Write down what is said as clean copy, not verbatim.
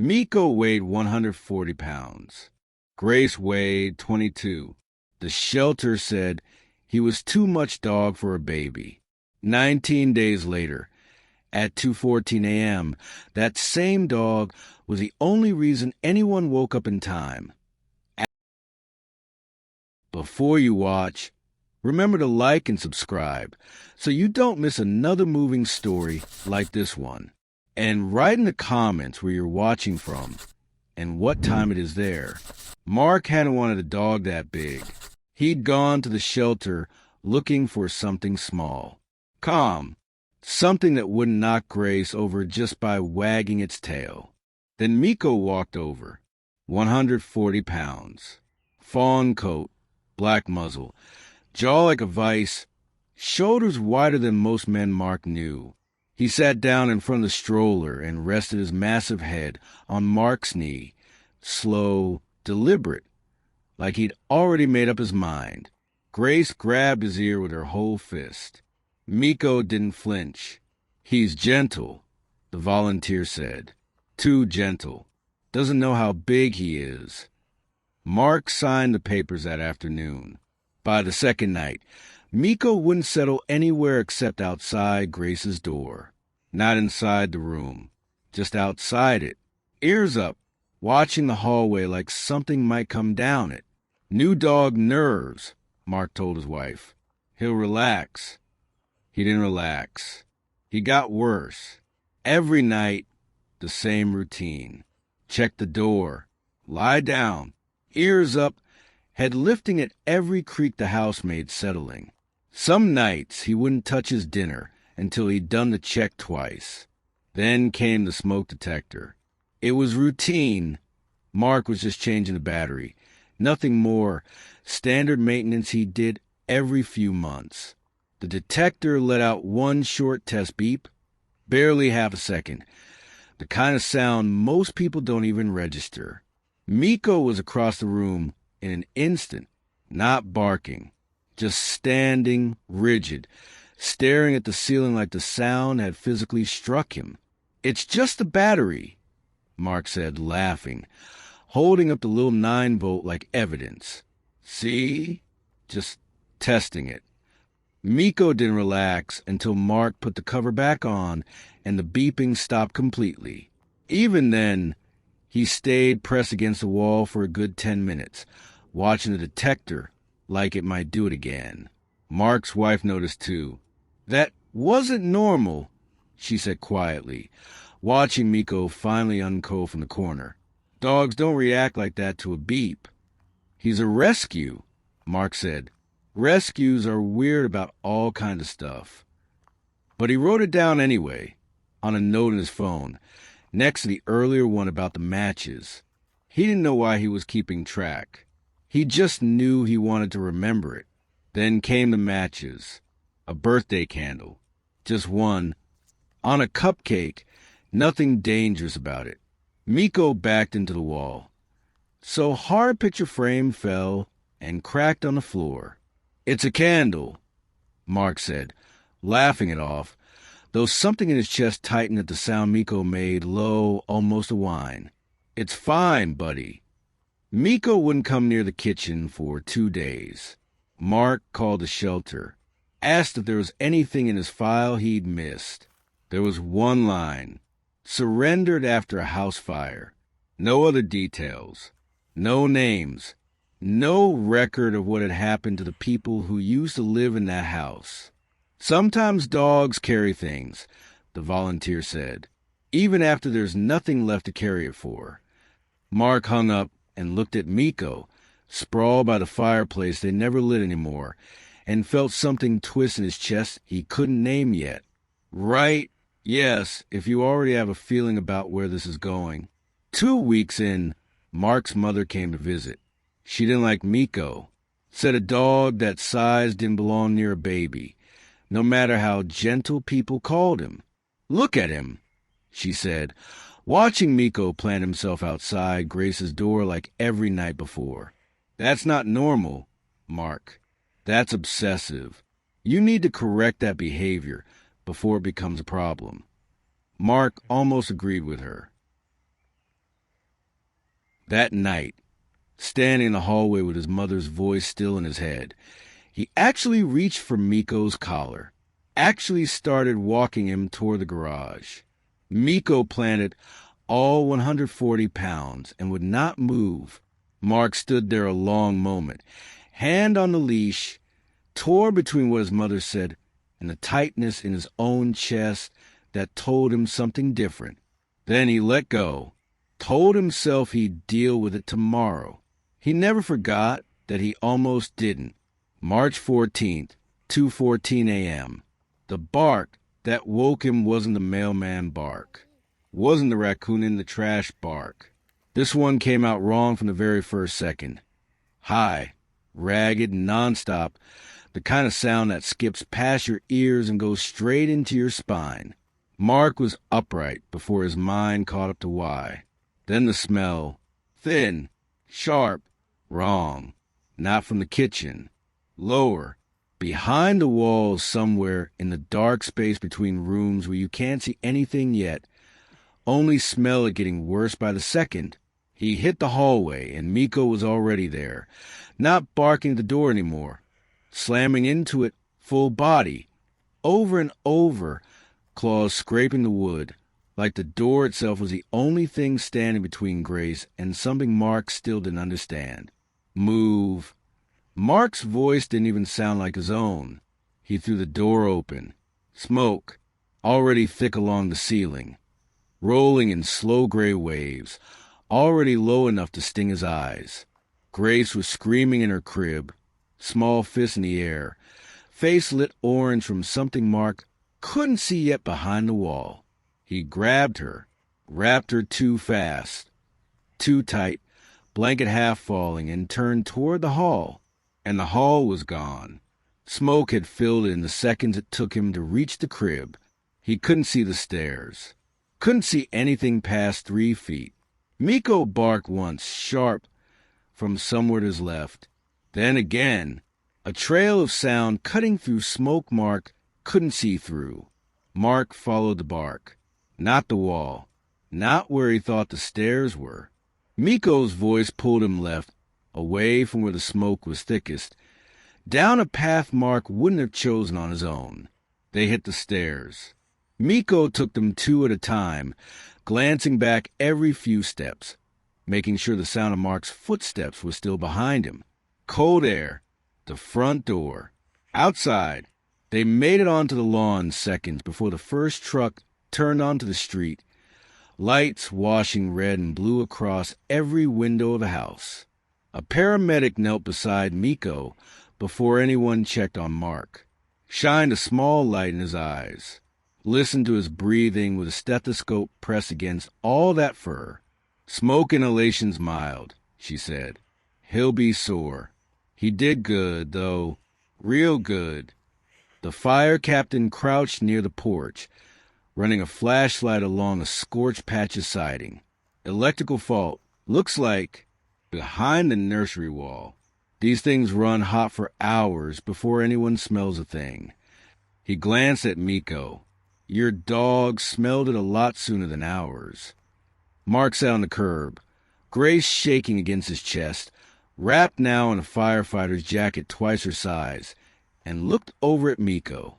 Miko weighed 140 pounds. Grace weighed 22. The shelter said he was too much dog for a baby. 19 days later, at 2:14 a.m., that same dog was the only reason anyone woke up in time. Before you watch, remember to like and subscribe so you don't miss another moving story like this one. And write in the comments where you're watching from and what time it is there. Mark hadn't wanted a dog that big. He'd gone to the shelter looking for something small, calm, something that wouldn't knock Grace over just by wagging its tail. Then Miko walked over, 140 pounds, fawn coat, black muzzle, jaw like a vice, shoulders wider than most men Mark knew. He sat down in front of the stroller and rested his massive head on Mark's knee, slow, deliberate, like he'd already made up his mind. Grace grabbed his ear with her whole fist. Miko didn't flinch. "He's gentle," the volunteer said. "Too gentle. Doesn't know how big he is." Mark signed the papers that afternoon. By the second night, Miko wouldn't settle anywhere except outside Grace's door. Not inside the room, just outside it, ears up, watching the hallway like something might come down it. "New dog nerves," Mark told his wife. "He'll relax." He didn't relax. He got worse. Every night, the same routine. Check the door, lie down, ears up, head lifting at every creak the housemaid settling. Some nights he wouldn't touch his dinner until he'd done the check twice. Then came the smoke detector. It was routine. Mark was just changing the battery. Nothing more. Standard maintenance he did every few months. The detector let out one short test beep, barely half a second. The kind of sound most people don't even register. Miko was across the room in an instant, not barking, just standing rigid, staring at the ceiling like the sound had physically struck him. "It's just the battery," Mark said, laughing, holding up the little 9-volt like evidence. "See? Just testing it." Miko didn't relax until Mark put the cover back on and the beeping stopped completely. Even then, he stayed pressed against the wall for a good 10 minutes, watching the detector like it might do it again. Mark's wife noticed too. "That wasn't normal," she said quietly, watching Miko finally uncoil from the corner. "Dogs don't react like that to a beep." "He's a rescue," Mark said. "Rescues are weird about all kinds of stuff." But he wrote it down anyway, on a note in his phone, next to the earlier one about the matches. He didn't know why he was keeping track. He just knew he wanted to remember it. Then came the matches. A birthday candle. Just one. On a cupcake. Nothing dangerous about it. Miko backed into the wall. So hard picture frame fell and cracked on the floor. "It's a candle," Mark said, laughing it off, though something in his chest tightened at the sound Miko made, low, almost a whine. "It's fine, buddy." Miko wouldn't come near the kitchen for 2 days. Mark called the shelter, asked if there was anything in his file he'd missed. There was one line: "Surrendered after a house fire." No other details. No names. No record of what had happened to the people who used to live in that house. "Sometimes dogs carry things," the volunteer said, "even after there's nothing left to carry it for." Mark hung up and looked at Miko, sprawled by the fireplace they never lit anymore, and felt something twist in his chest he couldn't name yet. "Right, yes, if you already have a feeling about where this is going." 2 weeks in, Mark's mother came to visit. She didn't like Miko. Said a dog that size didn't belong near a baby, no matter how gentle people called him. "Look at him," she said, watching Miko plant himself outside Grace's door like every night before. "That's not normal, Mark. That's obsessive. You need to correct that behavior before it becomes a problem." Mark almost agreed with her. That night, standing in the hallway with his mother's voice still in his head, he actually reached for Miko's collar, actually started walking him toward the garage. Miko planted all 140 pounds and would not move. Mark stood there a long moment, hand on the leash, tore between what his mother said and the tightness in his own chest that told him something different. Then he let go, told himself he'd deal with it tomorrow. He never forgot that he almost didn't. March 14th, 2:14 a.m. The bark that woke him wasn't the mailman bark, wasn't the raccoon in the trash bark. This one came out wrong from the very first second. High, ragged, nonstop, the kind of sound that skips past your ears and goes straight into your spine. Mark was upright before his mind caught up to why. Then the smell, thin, sharp, wrong, not from the kitchen. Lower, behind the walls somewhere in the dark space between rooms where you can't see anything yet, only smell it getting worse by the second. He hit the hallway, and Miko was already there, not barking at the door anymore, slamming into it full body, over and over, claws scraping the wood, like the door itself was the only thing standing between Grace and something Mark still didn't understand. Move. Mark's voice didn't even sound like his own. He threw the door open. Smoke, already thick along the ceiling, rolling in slow gray waves, already low enough to sting his eyes. Grace was screaming in her crib, small fist in the air, face lit orange from something Mark couldn't see yet behind the wall. He grabbed her, wrapped her too fast, too tight, blanket half falling, and turned toward the hall. And the hall was gone. Smoke had filled it in the seconds it took him to reach the crib. He couldn't see the stairs, couldn't see anything past 3 feet. Miko barked once, sharp, from somewhere to his left. Then again, a trail of sound cutting through smoke Mark couldn't see through. Mark followed the bark, not the wall, not where he thought the stairs were. Miko's voice pulled him left, away from where the smoke was thickest, down a path Mark wouldn't have chosen on his own. They hit the stairs. Miko took them 2 at a time, glancing back every few steps, making sure the sound of Mark's footsteps was still behind him. Cold air, the front door. Outside, they made it onto the lawn seconds before the first truck turned onto the street, lights washing red and blue across every window of the house. A paramedic knelt beside Miko before anyone checked on Mark, shined a small light in his eyes, listened to his breathing with a stethoscope pressed against all that fur. Smoke inhalation's mild, she said. He'll be sore. He did good, though, real good. The fire captain crouched near the porch, running a flashlight along a scorched patch of siding. Electrical fault, looks like, behind the nursery wall. These things run hot for hours before anyone smells a thing. He glanced at Miko. Your dog smelled it a lot sooner than ours. Mark sat on the curb, Grace shaking against his chest, wrapped now in a firefighter's jacket twice her size, and looked over at Miko.